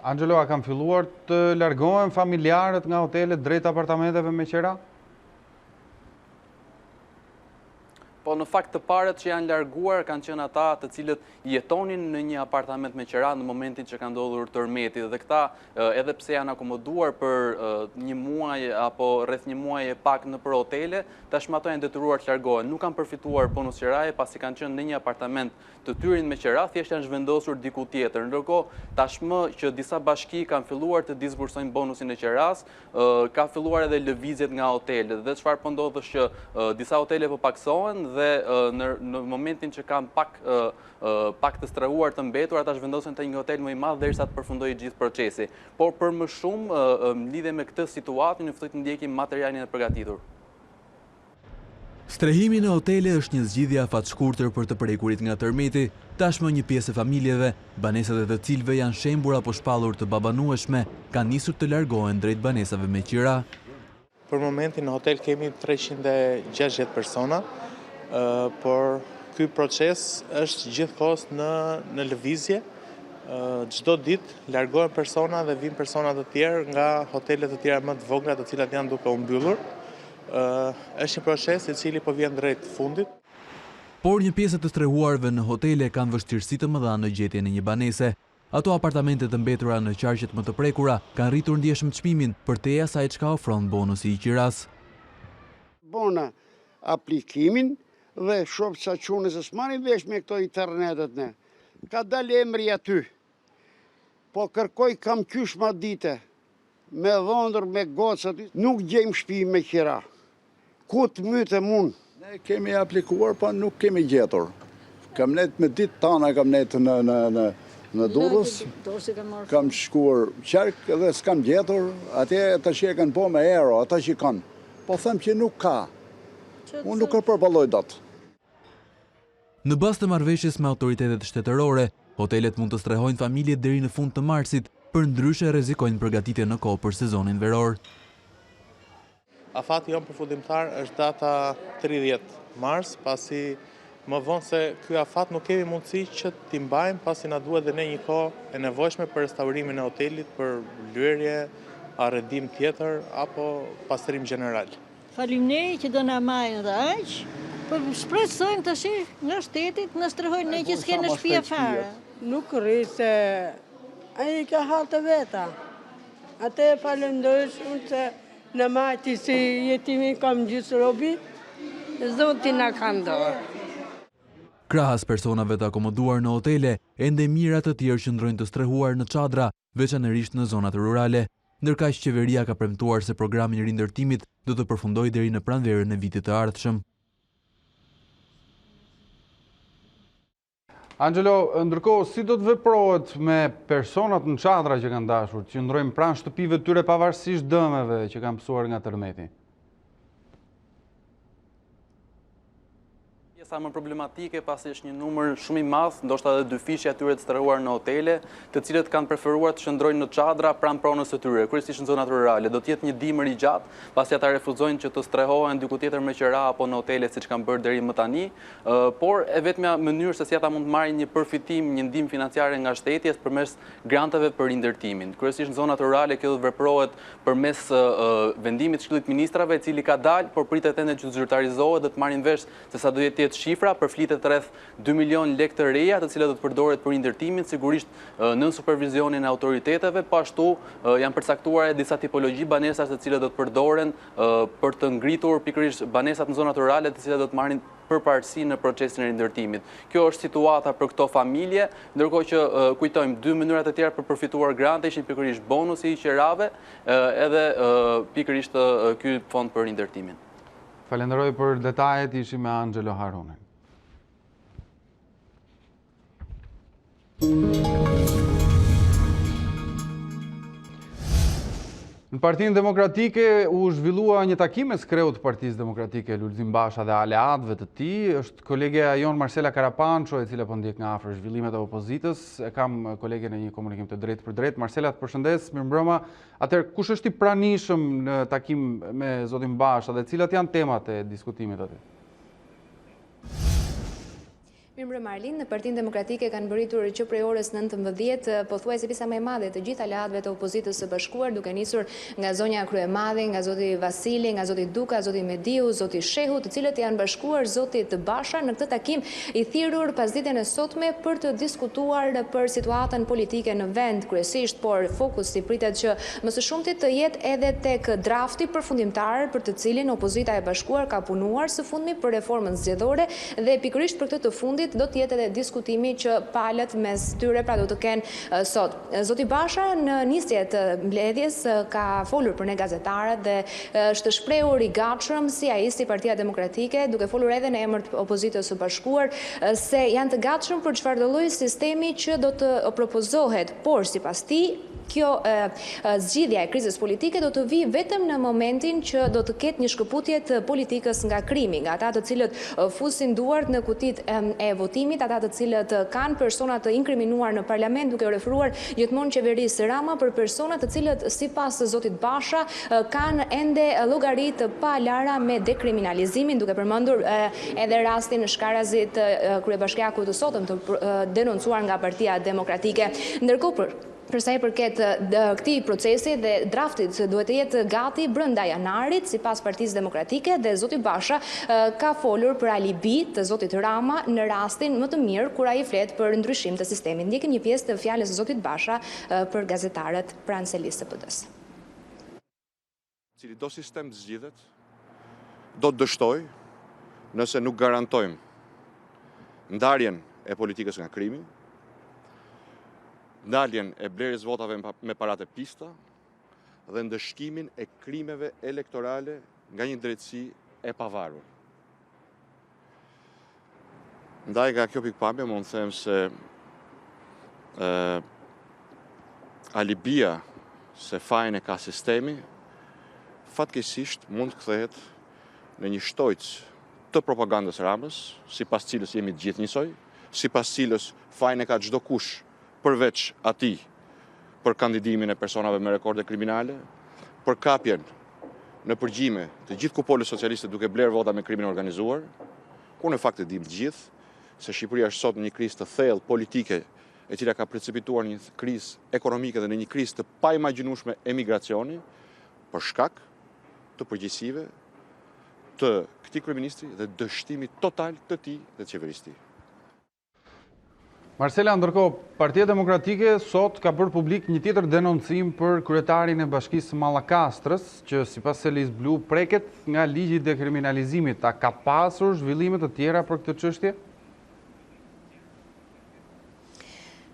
Angelo, a kanë filluar të largohen familjarët nga hotelet drejt apartamenteve me qera? Po në fakt të parët që janë larguar kanë qenë ata të cilët jetonin në një apartament me qera në momentin që ka ndodhur tërmeti dhe këta edhe pse janë akomoduar për një muaj apo rreth një muaj e pak në për hotele, tashmë ato janë detyruar të largohen. Nuk kanë përfituar bonus qeraje pasi kanë qenë në një apartament të tyrin me qera, thjesht janë zhvendosur diku tjetër. Ndërkohë tashmë që disa bashki kanë filluar të disbursojnë bonusin e qeras, ka filluar edhe lëvizjet nga hotelet dhe çfarë po ndodh është që disa hotele po paksohen dhe në momentin që kanë pak të strahuar të mbetur, ata zhvendosen te një hotel më i madh derisa të përfundojë gjithë procesi. Por për më shumë lidhe me këtë situatë, ju ftoj të ndjekim materialin e përgatitur. Strehimi në hotele është një zgjidhje afatshkurtër për të prekurit nga tërmeti, tashmë një pjesë e familjeve, banesat e të cilëve janë shembur apo shpallur të babanueshme, kanë nisur të largohen drejt banesave me qira. Për momentin në hotel kemi 360 persona, por ky proces është gjithkohës në lëvizje. Çdo ditë largohen persona dhe vijnë persona të tjerë nga hotelet të tjera më të vogla, të cilat janë duke u mbyllur. Është një proces i cili po vjen drejt fundit. Por një pjesë të strehuarve në hotele kanë vështirësi të mëdha në gjetjen e një banese. Ato apartamente të mbetura në qarqet më të prekura kanë rritur ndjeshëm çmimin përteja asaj çka ofron bonusi i qiras. Bona aplikimin dhe shoh sa çunës së smani vesh me këto internetet ne. Ka dalë emri aty. Po kërkoj kam qysh ma dite. Me dhondër, me gocat, nuk gjejmë shtëpi me qira. Ku të mytem unë? Ne kemi aplikuar, po nuk kemi gjetur. Kam net me ditë tana, kam net në Durrës, kam shkuar qark dhe s'kam gjetur, atje ata që e kanë po me euro, ata që kanë. Po them që nuk ka. Unë nuk e përballoj dot. Në bazë të marrëveshjes me autoritetet shtetërore, hotelet mund të strehojnë familjet deri në fund të marsit, për ndryshe rrezikojnë përgatitje në kohë për sezonin veror. Afati jon përfundimtar është data 30 mars, pasi më vonë se ky afat nuk kemi mundësi që t'i mbajmë, pasi na duhet dhe ne një kohë e nevojshme për restaurimin e hotelit, për lyerje, arredim tjetër apo pastrim gjeneral. Faleminderit që do na marrin dhe aq, por shpresojmë tash nga shtetit na strehojnë ne që s'kenë shtëpi fare. Nuk rri se ai ka halë të veta. Ate falenderoj unë se në majti si jetimi kam gjithë robi, Zoti na ka ndorë. Krahas personave të akomoduar në hotele, ende mijëra të tjerë qëndrojnë të strehuar në çadra, veçanërisht në zonat rurale, ndërkaq qeveria ka premtuar se programi i rindërtimit do të përfundojë deri në pranverën e vitit të ardhshëm. Angelo, ndërkohë, si do të veprohet me personat në çadra që kanë dashur, që ndrojnë pranë shtëpive tyre pavarësisht dëmeve që kanë pësuar nga tërmeti? sa më problematike pasi është një numër shumë i madh, ndoshta edhe dyfishje atyre të strehuar në hotele, të cilët kanë preferuar të shndrojnë në çadra pranë pronës së tyre, kryesisht në zonat rurale. Do të jetë një dimër i gjatë, pasi ata refuzojnë që të strehohen diku tjetër me qira apo në hotele siç kanë bërë deri më tani, por e vetmja mënyrë se si ata mund të marrin një përfitim, një ndihmë financiare nga shteti është përmes granteve për rindërtimin. Kryesisht në zonat rurale kjo do të veprohet përmes vendimit të Këshillit të Ministrave, i cili ka dalë, por pritet ende që të zyrtarizohet dhe të marrin vesh se sa do jetë shifra, përflitet rreth 2 milion lekë të reja, të cilat do të përdoret për rindërtimin, sigurisht në supervizionin e autoriteteve, po ashtu janë përcaktuar disa tipologji banesash të cilat do të përdoren për të ngritur pikërisht banesat në zonat rurale, të cilat do të marrin përparësi në procesin e rindërtimit. Kjo është situata për këto familje, ndërkohë që kujtojmë dy mënyrat e tjera për përfituar grante ishin pikërisht bonusi i qerave edhe pikërisht ky fond për rindërtimin. Falenderoj për detajet, ishim me Angelo Haronin. Në Partinë Demokratike u zhvillua një takim mes kreut të Partisë Demokratike, Lulzim Basha dhe aleatëve të tij. Është kolegja jon Marcela Karapanço, e cila po ndjek nga afër zhvillimet e opozitës. E kam kolegen e një komunikim të drejtë për drejtë. Marcela, të përshëndes, mirëmbrëma. Atëherë, kush është i pranishëm në takim me zotin Basha dhe cilat janë temat e diskutimit aty? Mirëmbrëma Arlin, në Partinë Demokratike kanë bëritur që prej orës 19, pothuajse pjesa më e madhe të gjithë aleatëve të opozitës së bashkuar, duke nisur nga zonja Kryemadhi, nga zoti Vasili, nga zoti Duka, zoti Mediu, zoti Shehu, të cilët janë bashkuar zotit Basha në këtë takim i thirrur pasditën e sotme për të diskutuar për situatën politike në vend kryesisht, por fokusi pritet që më së shumti të jetë edhe tek drafti përfundimtar për të cilin opozita e bashkuar ka punuar së fundmi për reformën zgjedhore dhe pikërisht për këtë të fundit do të jetë edhe diskutimi që palët mes tyre pra do të kenë sot. Zoti Basha në nisje të mbledhjes ka folur për ne gazetarët dhe është shprehur i gatshëm si ai si Partia Demokratike, duke folur edhe në emër të opozitës së bashkuar se janë të gatshëm për çfarëdo lloj sistemi që do të propozohet, por sipas tij kjo zgjidhja e krizës politike do të vi vetëm në momentin që do të ketë një shkëputje të politikës nga krimi, nga ata të cilët fusin duart në kutitë e votimit, ata të cilët kanë persona të inkriminuar në parlament, duke u referuar gjithmonë qeverisë Rama për persona të cilët sipas zotit Basha kanë ende llogaritë pa lara me dekriminalizimin, duke përmendur edhe rastin në Shkarazit kryebashkiakut të sotëm të denoncuar nga Partia Demokratike. Ndërkohë për sa i përket këtij procesi dhe draftit duhet të jetë gati brenda janarit sipas Partisë Demokratike dhe zoti Basha ka folur për alibi të zotit Rama në rastin më të mirë kur ai flet për ndryshim të sistemit. Ndjekim një pjesë të fjalës së zotit Basha për gazetarët pranë selisë së PD-s. Cili do sistem të zgjidhet, do të dështoj nëse nuk garantojmë ndarjen e politikës nga krimi, ndaljen e blerjes votave me parate pista dhe ndëshkimin e krimeve elektorale nga një drejtësi e pavarur. Ndaj nga kjo pikpamje, mund të them se alibia se fajin e ka sistemi, fatkeqësisht mund të kthehet në një shtojc të propagandës Ramës, sipas cilës jemi të gjithë njësoj, sipas cilës fajin e ka çdo kush përveç atij për kandidimin e personave me rekorde kriminale, për kapjen në përgjime të gjithë kupolës socialiste duke blerë vota me krimin organizuar, ku në fakt e dim të gjithë se Shqipëria është sot në një krizë të thellë politike e cila ka precipituar një krizë ekonomike dhe në një krizë të paimagjinueshme emigracioni për shkak të përgjegjësive të këtij kryeministri dhe dështimit total të tij dhe të qeverisë së tij. Marcela, ndërkohë, Partia Demokratike sot ka bërë publik një tjetër denoncim për kryetarin e Bashkisë së Mallakastrës, që sipas Selis Blu preket nga ligji i dekriminalizimit. A ka pasur zhvillime të tjera për këtë çështje?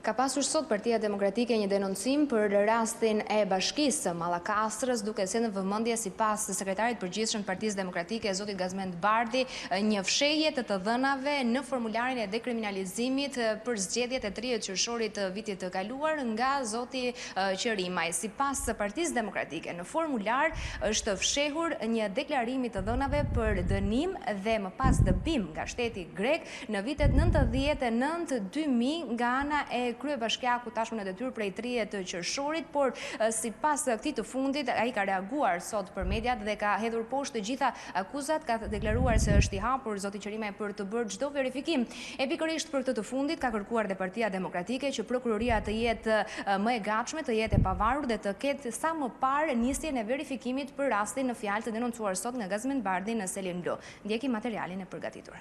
Ka pasur sot Partia Demokratike një denoncim për rastin e bashkisë së Mallakastrës, duke se në vëmendje sipas sekretarit përgjithshëm të Partisë Demokratike, zotit Gazmend Bardhi, një fshehje të dhënave në formularin e dekriminalizimit për zgjedhjet e 30 qershorit të vitit të kaluar nga zoti Qerimaj. Sipas Partisë Demokratike, në formular është fshehur një deklarim i të dhënave për dënim dhe më pas dëbim nga shteti grek në vitet 99-2000 nga ana e kryebashkiaku tashmë në detyrë prej 30 qershorit, por sipas këtij të fundit ai ka reaguar sot për mediat dhe ka hedhur poshtë të gjitha akuzat, ka deklaruar se është i hapur zoti Qerimaj për të bërë çdo verifikim. E pikërisht për këtë të fundit ka kërkuar dhe Partia Demokratike që prokuroria të jetë më e gatshme, të jetë e pavarur dhe të ketë sa më parë nisjen e verifikimit për rastin në fjalë të denoncuar sot nga Gazmend Bardhi në Selin Blu. Ndjekim materialin e përgatitur.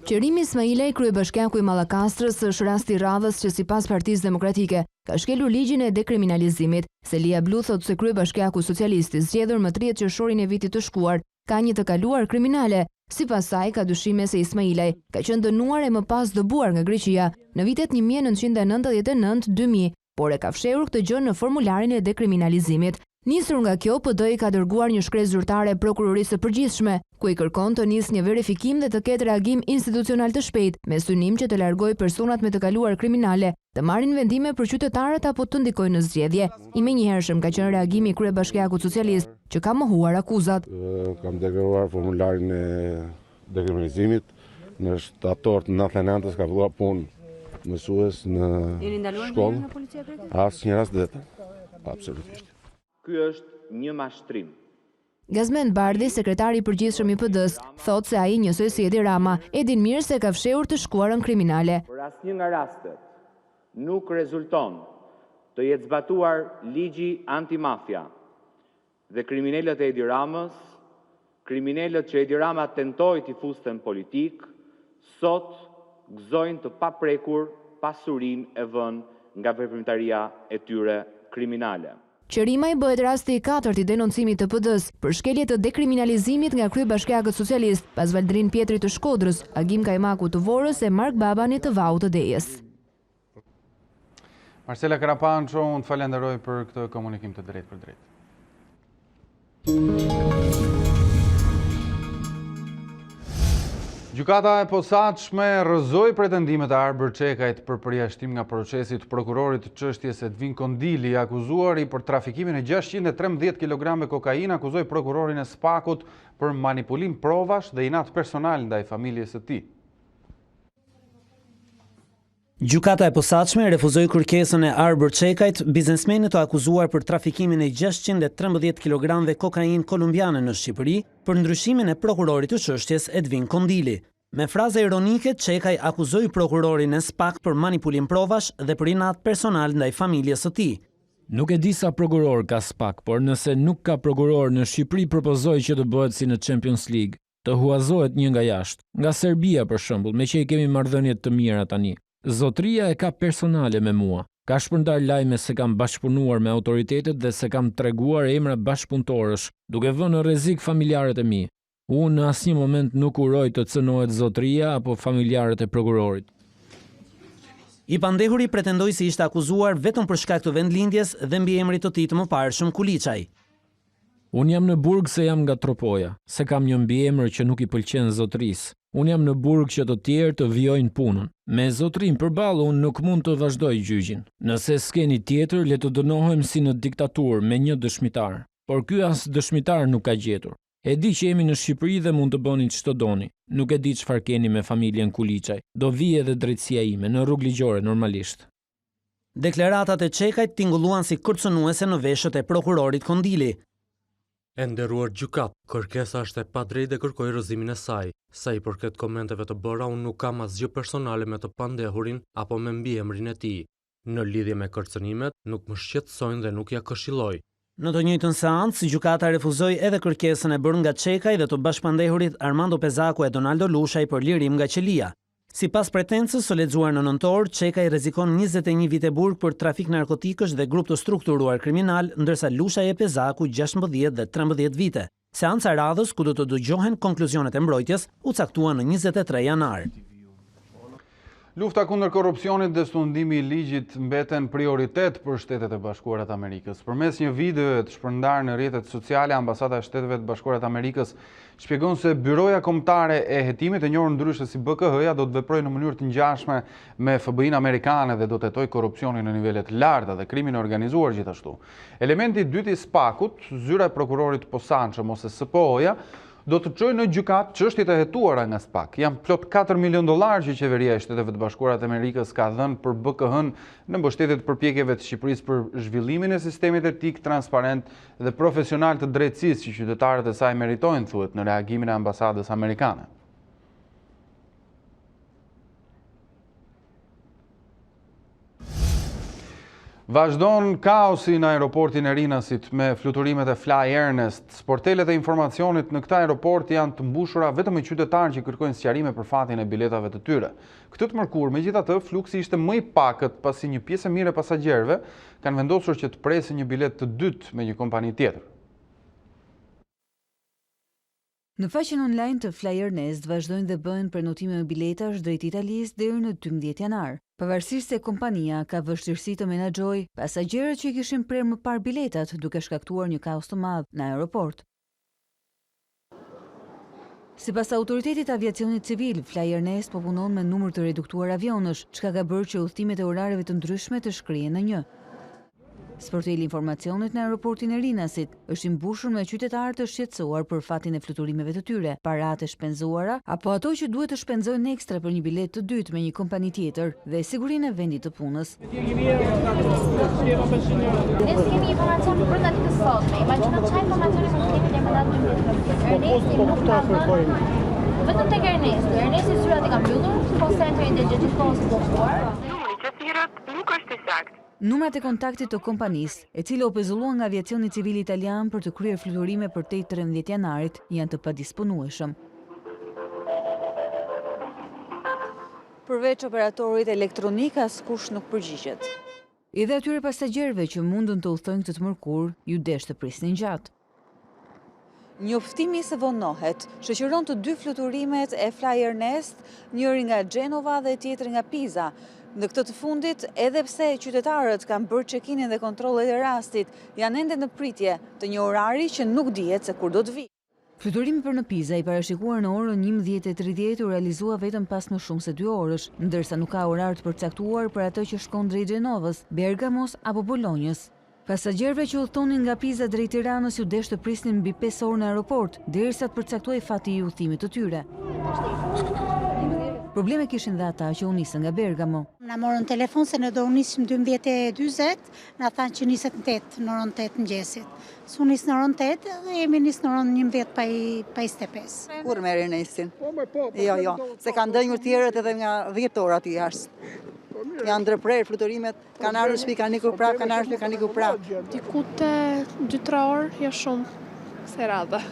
Qerimi Ismailaj, kryebashkiaku i Mallakastrës, është rasti i radhës që sipas Partisë Demokratike ka shkelur ligjin e dekriminalizimit. Selia Blu thotë se kryebashkiaku socialist i zgjedhur më 30 qershorin e vitit të shkuar ka një të kaluar kriminale. Sipas saj, ka dyshime se Ismailaj ka qenë dënuar e më pas dëbuar nga Greqia në vitet 1999-2000, por e ka fshehur këtë gjë në formularin e dekriminalizimit. Nisur nga kjo, PD-i ka dërguar një shkresë zyrtare prokurorisë së përgjithshme, ku i kërkon të nisë një verifikim dhe të ketë reagim institucional të shpejtë, me synim që të largojë personat me të kaluar kriminale, të marrin vendime për qytetarët apo të ndikojnë në zgjedhje. I menjëhershëm ka qenë reagimi i kryebashkiakut socialist, që ka mohuar akuzat. Kam deklaruar formularin e dekriminalizimit në shtator të 99-s ka filluar punë mësues në shkollë. Asnjë rast vetëm. Absolutisht. Ky është një mashtrim. Gazmend Bardhi, sekretari i përgjithshëm i PD-s, thotë se ai njësoj si Edi Rama e din mirë se ka fshehur të shkuarën kriminale. Por asnjë nga rastet nuk rezulton të jetë zbatuar ligji antimafia dhe kriminalët e Edi Ramës, kriminalët që Edi Rama tentoi t'i fuste në politik, sot gëzojnë të paprekur pasurinë e vënë nga veprimtaria e tyre kriminale. Qerimaj bëhet rasti i katërt i denoncimit të PD-s për shkelje të dekriminalizimit nga kryebashkiakët socialist, pas Valdrin Pjetrit të Shkodrës, Agim Kajmaku të Vorës e Mark Babani të Vaut të Dejes. Marcela Karapanço, unë të falenderoj për këtë komunikim të drejtë për drejtë. Gjykata e posaçme rrëzoi pretendimet e Arbër Çekajt për përjashtim nga procesi të prokurorit të çështjes Edvin Kondili, akuzuari për trafikimin e 613 kg kokainë, akuzoi prokurorin e Spakut për manipulim provash dhe inat personal ndaj familjes së tij. Gjykata e posaçme refuzoi kërkesën e Arbër Çekajt, biznesmenit të akuzuar për trafikimin e 613 kg kokainë kolumbiane në Shqipëri, për ndryshimin e prokurorit të çështjes Edvin Kondili. Me fraza ironike, Çekaj akuzoi prokurorin e Spak për manipulim provash dhe për inat personal ndaj familjes së tij. Nuk e di sa prokuror ka Spak, por nëse nuk ka prokuror në Shqipëri, propozoj që të bëhet si në Champions League, të huazohet një nga jashtë, nga Serbia për shembull, me që i kemi marrëdhënie të mira tani. Zotria e ka personale me mua. Ka shpërndar lajme se kam bashkëpunuar me autoritetet dhe se kam treguar emra bashkëpunëtorësh, duke vënë në rrezik familjarët e mi. Unë në asnjë moment nuk uroj të cënohet zotria apo familjarët e prokurorit. I pandehuri pretendoi se ishte akuzuar vetëm për shkak të vendlindjes dhe mbiemrit të tij të mëparshëm Kuliçaj. Unë jam në burg se jam nga Tropoja, se kam një mbiemër që nuk i pëlqen zotrisë. Unë jam në burg që të tjerë të vijojnë punën. Me zotrin përballë unë nuk mund të vazhdoj gjyqin. Nëse s'keni tjetër, le të dënohem si në diktaturë me një dëshmitar. Por ky as dëshmitar nuk ka gjetur. E di që jemi në Shqipëri dhe mund të bëni ç'to doni. Nuk e di çfarë keni me familjen Kuliçaj. Do vije edhe drejtësia ime në rrugë ligjore normalisht. Deklaratat e Çekajt tingulluan si kërcënuese në veshët e prokurorit Kondili. E nderuar gjykat, kërkesa është e padrejtë dhe kërkoj rrëzimin e saj. Sa i përket komenteve të bëra, unë nuk kam asgjë personale me të pandehurin apo me mbiemrin e tij. Në lidhje me kërcënimet, nuk më shqetësojnë dhe nuk ja këshilloj. Në të njëjtën seancë, gjykata refuzoi edhe kërkesën e bërë nga Çekaj dhe të bashkëpandehurit Armando Pezaku e Donaldo Lushaj për lirim nga qelia. Sipas pretensës së lexuar në nëntor, Çekaj rrezikon 21 vite burg për trafik narkotikësh dhe grup të strukturuar kriminal, ndërsa Lushaj e Pezaku 16 dhe 13 vite. Seanca radhës, ku do të dëgjohen konkluzionet e mbrojtjes, u caktua në 23 janar. Lufta kundër korrupsionit dhe stundimi i ligjit mbeten prioritet për Shtetet e Bashkuara të Amerikës. Përmes një videoje të shpërndarë në rrjetet sociale, Ambasada e Shteteve të Bashkuara të Amerikës shpjegon se Byroja Kombëtare e Hetimit, e njohur ndryshe si BKH-ja, do të veprojë në mënyrë të ngjashme me FBI-n amerikane dhe do të hetojë korrupsionin në nivele të larta dhe krimin e organizuar gjithashtu. Elementi i dytë i SPAK-ut, zyra e prokurorit posaçëm ose SPO-ja, do të çojë në gjykat çështjet e hetuara nga SPAK. Janë plot $4 milion që qeveria e Shteteve të Bashkuara të Amerikës ka dhënë për BKH-n në mbështetje të përpjekjeve të Shqipërisë për zhvillimin e sistemit etik, transparent dhe profesional të drejtësisë që qytetarët e saj meritojnë, thuhet në reagimin e ambasadës amerikane. Vazhdon kaosi në aeroportin e Rinasit me fluturimet e Fly Ernest. Sportelet e informacionit në këtë aeroport janë të mbushura vetëm me qytetarë që kërkojnë sqarime për fatin e biletave të tyre. Këtë të mërkur, megjithatë, fluksi ishte më i pakët pasi një pjesë e mirë e pasagjerëve kanë vendosur që të presin një bilet të dytë me një kompani tjetër. Në faqen online të Fly Ernest vazhdojnë dhe bëhen prenotime me biletash drejt Italisë deri në 12 janar. Pavarësisht se kompania ka vështirësi të menaxhojë pasagjerët që kishin prerë më parë biletat, duke shkaktuar një kaos të madh në aeroport. Sipas autoritetit aviacionit civil, Fly Ernest po punon me numër të reduktuar avionësh, çka ka bërë që udhëtimet e orareve të ndryshme të shkrihen në një. Sporteli informacionit në aeroportin e Rinasit është i mbushur me qytetarë të shqetësuar për fatin e fluturimeve të tyre, paratë e shpenzuara, apo ato që duhet të shpenzojnë ekstra për një bilet të dytë me një kompani tjetër dhe sigurinë e vendit të punës. Ne kemi informacion për datën e sotme. Imagjino çfarë informacioni mund të kemi deri më datën e 12. Ernesti nuk ka thënë vetëm tek Ernesti. Ernesti zyrat e ka mbyllur, call centeri i gjithkohës i bllokuar. Numri që thirrët nuk është i saktë. Numrat e kontaktit të kompanisë, e cila u pezulluan nga aviacioni civil italian për të kryer fluturime për tej 13 janarit, janë të padisponueshëm. Përveç operatorit elektronik, askush nuk përgjigjet. Edhe atyre pasagjerëve që mundën të udhtojnë këtë të mërkur, ju desh të prisnin gjatë. Njoftimi se vonohet, shoqëron të dy fluturimet e Fly Ernest, njëri nga Genova dhe tjetri nga Pisa. Në këtë të fundit, edhe pse qytetarët kanë bërë check-in dhe kontrollet e rastit, janë ende në pritje të një orari që nuk dihet se kur do të vi. Fluturimi për në Pisa i parashikuar në orën 11:30 u realizua vetëm pas më shumë se 2 orësh, ndërsa nuk ka orar të përcaktuar për atë që shkon drejt Genovës, Bergamos apo Bolonjës. Pasagjerëve që udhtonin nga Pisa drejt Tiranës ju desh të prisnin mbi 5 orë në aeroport, derisa të përcaktuej fati i udhëtimit të tyre. Probleme kishin dhe ata që u nisën nga Bergamo. Na morën telefon se ne do u nisim 12:40, na thanë që niset në 8, në orën 8 mëngjesit. Su nis në orën 8 dhe jemi nis në orën 11 pa 25. Kur merr Ernestin? Jo, se kanë dënjur tjerët edhe nga 10 orë aty jashtë. Janë ndërprer fluturimet, kanë ardhur shtëpi, kanë ikur prap, kanë ardhur shtëpi, kanë ikur prap. Diku te 2-3 orë, jo shumë, kësaj radhe.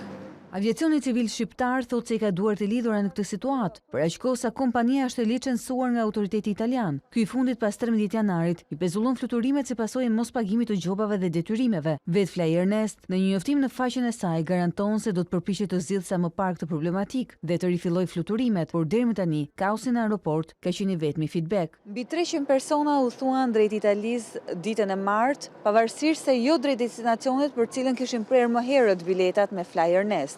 Aviacioni civil shqiptar thotë se i ka duart e lidhura në këtë situatë, për aq kohë sa kompania është e licencuar nga autoriteti italian. Ky i fundit pas 13 janarit i pezullon fluturimet si pasojë e mospagimit të gjobave dhe detyrimeve. Vet Fly Ernest në një njoftim në faqen e saj garanton se do të përpiqet të zgjidhë sa më parë këtë problematik dhe të rifillojë fluturimet, por deri më tani kaosi në aeroport ka qenë vetëm feedback. Mbi 300 persona udhëtuan drejt Italisë ditën e martë, pavarësisht se jo drejt destinacionit për cilën kishin prerë më herët biletat me Fly Ernest.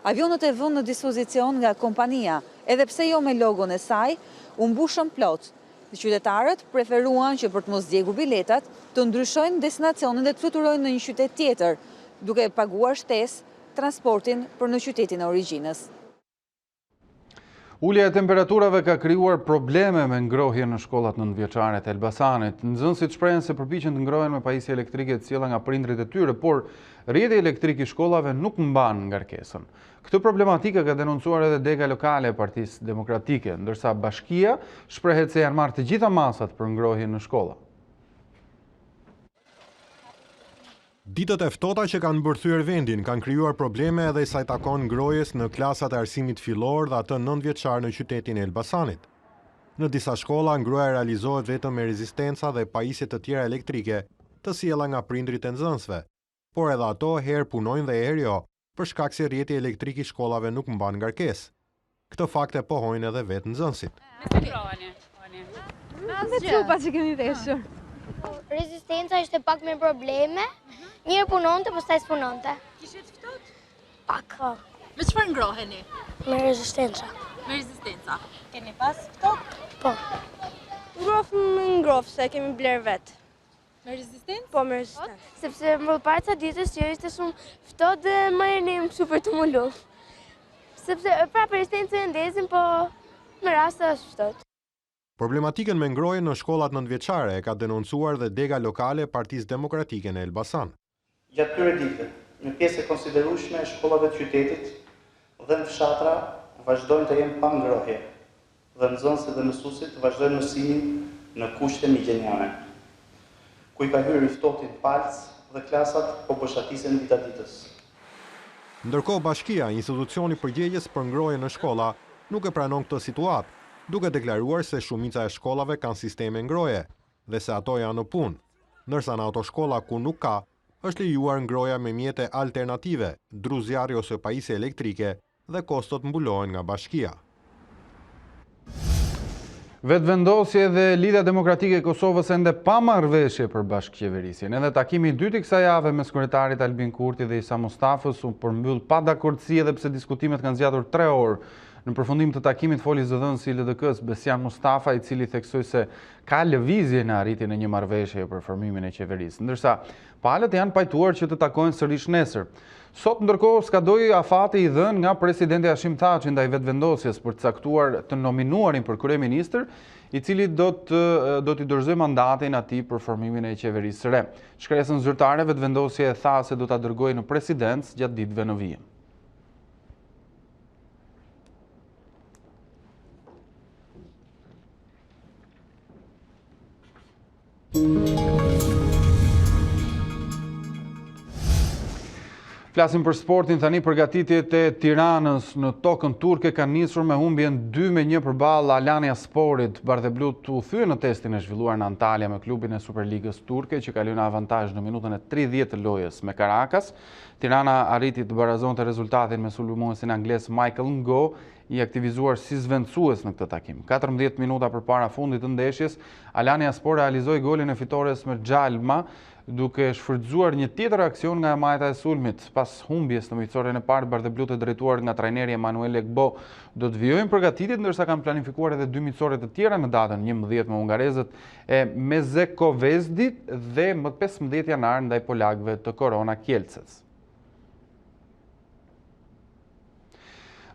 Avionët e vënë në dispozicion nga kompania, edhe pse jo me logon e saj, u mbushën plot. Qytetarët preferuan që për të mos djegur biletat, të ndryshojnë destinacionin dhe të fluturojnë në një qytet tjetër, duke paguar shtesë transportin për në qytetin e origjinës. Ulja e temperaturave ka krijuar probleme me ngrohje në shkollat nëntëvjeçare të Elbasanit. Nxënësit shprehen se përpiqen të ngrohen me pajisje elektrike të sjella nga prindrit e tyre, por rrjeti elektrik i shkollave nuk mban ngarkesën. Këtë problematikë ka denoncuar edhe dega lokale e Partisë Demokratike, ndërsa bashkia shprehet se janë marrë të gjitha masat për ngrohje në shkolla. Ditët e ftohta që kanë bërthyer vendin kanë krijuar probleme edhe sa i takon ngrohjes në klasat e arsimit fillor dhe atë 9-vjeçar në qytetin e Elbasanit. Në disa shkolla ngrohja realizohet vetëm me rezistenca dhe pajisje të tjera elektrike të sjella nga prindrit e nxënësve, por edhe ato herë punojnë dhe herë jo, për shkak se rrjeti elektrik i shkollave nuk mban ngarkesë. Këtë fakt e pohojnë edhe vetë nxënësit. Cupa që kemi veshur. Rezistenca ishte pak me probleme, mirë punonte, pastaj s'punonte. Kishe të ftohtë? Pak. Me çfarë ngroheni? Me rezistenca. Me rezistenca. Keni pas ftohtë? Po. Ngrof, se kemi bler vetë. Me rezistencë? Po, me rezistencë. Sepse më parë ca ditës që ishte shumë ftohtë dhe më ernim super të mullu. Sepse prapë rezistencë e ndezin, po në rast është ftohtë. Problematikën me ngrohjen në shkollat nëntëvjeçare e ka denoncuar dhe dega lokale e Partisë Demokratike në Elbasan. Gjatë këtyre ditëve, në pjesë e konsiderueshme e shkollave të qytetit dhe në fshatra vazhdojnë të jenë pa ngrohje dhe nxënësit dhe mësuesit vazhdojnë mësimin në kushte migjeniane, ku i ka hyrë i ftohtin palc dhe klasat po bëshatisen dita ditës. Ndërkohë Bashkia, institucioni përgjegjës për ngrohje në shkolla, nuk e pranon këtë situatë, duke deklaruar se shumica e shkollave kanë sisteme ngrohje dhe se ato janë në punë, ndërsa në ato shkolla ku nuk ka, është lejuar ngrohja me mjete alternative, dru zjarri ose pajisje elektrike dhe kostot mbulohen nga Bashkia. Vetëvendosje dhe Lidhja Demokratike e Kosovës ende pa marrëveshje për bashkëqeverisjen. Edhe takimi i dytë i kësaj jave mes kryetarit Albin Kurti dhe Isa Mustafës u përmbyll pa dakordësi edhe pse diskutimet kanë zgjatur 3 orë. Në përfundim të takimit foli zëdhënësi i LDK-s Besian Mustafa, i cili theksoi se ka lëvizje në arritjen e një marrëveshje për formimin e qeverisë, ndërsa palët janë pajtuar që të takojnë sërish nesër. Sot ndërkohë skadoi afati i dhënë nga presidenti Hashim Thaçi ndaj vetëvendosjes për të caktuar të nominuarin për kryeministër, i cili do t'i dorëzojë mandatin atij për formimin e qeverisë së re. Shkresën zyrtare vetëvendosja e tha se do ta dërgojë në presidencë gjatë ditëve në vijim. Flasim për sportin tani. Përgatitjet e Tiranës në tokën turke kanë nisur me humbjen 2-1 përballë Alania Sporit. Bardheblut u thye në testin e zhvilluar në Antalya me klubin e Superligës turke, që kaloi në avantazh në minutën e 30 të lojës me Karakas. Tirana arriti të barazonte rezultatin me sulmuesin angles Michael Ngo, i aktivizuar si zvendësues në këtë takim. 14 minuta përpara fundit të ndeshjes, Alania Spor realizoi golin e fitores me Xhalma, duke shfrytzuar një tjetër aksion nga e majta e sulmit. Pas humbjes në miqësorën e parë, Bardheblut e drejtuar nga trajneri Emanuel Egbo do të vijojnë përgatitjet, ndërsa kanë planifikuar edhe 2 miqësore të tjera në datën 11 me hungarezët e Mezekovezdit dhe më 15 janar ndaj polakëve të Korona Kielcës.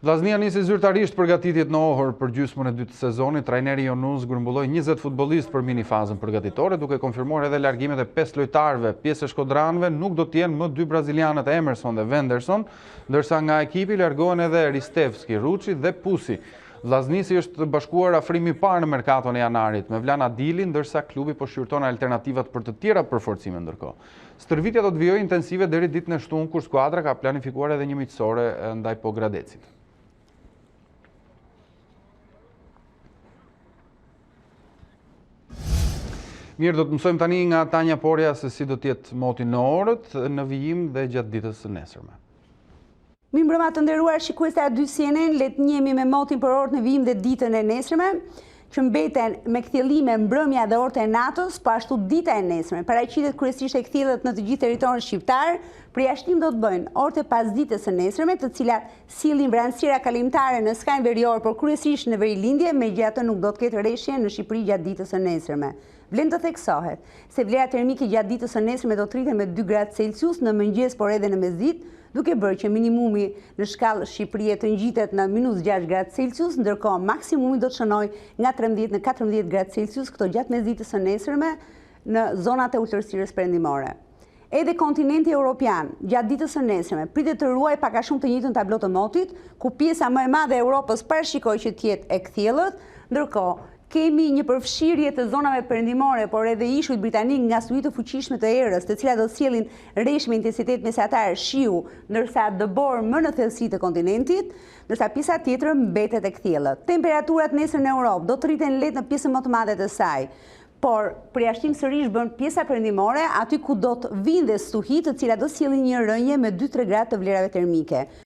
Vllaznia nisi zyrtarisht përgatitjet në Ohër për gjysmën e dytë të sezonit. Trajneri Jonuz grumbulloi 20 futbollistë për mini fazën përgatitore, duke konfirmuar edhe largimet e 5 lojtarëve. Pjesë e shkodranëve nuk do të jenë më 2 brazilianët Emerson dhe Wenderson, ndërsa nga ekipi largohen edhe Ristevski, Ruçi dhe Pusi. Vllaznisi është bashkuar afrimi i parë në merkaton e janarit me Vlan Adili, ndërsa klubi po shqyrton alternativat për të tjera përforcime ndërkohë. Stërvitja do të vijojë intensive deri ditën e shtunë, kur skuadra ka planifikuar edhe një miqësore ndaj Pogradecit. Mirë, do të mësojmë tani nga Tanja Porja se si do t'jetë moti në orët, në vijim dhe gjatë ditës së nesërme. Mirëmbrëma të nderuar shikues të A2 CNN, le të njihemi me motin për orët në vijim dhe ditën e nesërme, që mbeten me kthjellime mbrëmja dhe orët e natës, po ashtu dita e nesërme. Paraqitet kryesisht e kthjellet në të gjithë territorin shqiptar. Përjashtim do të bëjnë orët e pasdites së nesërme, të cilat sillin vranësira kalimtare në skajin verior, por kryesisht në verilindje, megjithatë nuk do të ketë rreshje në Shqipëri gjatë ditës së nesërme. Vlen të theksohet se vlera termike gjatë ditës së nesërme do të rriten me 2 gradë Celsius në mëngjes, por edhe në mesditë, duke bërë që minimumi në shkallë Shqipërie të ngjitet në -6 gradë Celsius, ndërkohë maksimumi do të shënojë nga 13 në 14 gradë Celsius këto gjatë mesditës së nesërme në zonat e ulëtësirës perëndimore. Edhe kontinenti europian, gjatë ditës së nesërme, pritet të ruajë pak a shumë të njëjtën tablo të motit, ku pjesa më e madhe e Europës parashikojë që të jetë e kthjellët, ndërkohë kemi një përfshirje të zonave perëndimore, por edhe ishujt britanik nga studitë të fuqishme të erës, të cilat do të sjellin rreshtë me intensitet mesatar shiu, ndërsa dëbor më në thellësi të kontinentit, ndërsa pjesa tjetër mbetet e kthjellët. Temperaturat nesër në Europë do të rriten lehtë në pjesën më të madhe të saj, por përjashtim sërish bën pjesa perëndimore, aty ku do të vinë dhe stuhi, të cilat do sjellin një rënje me 2-3 gradë të vlerave termike.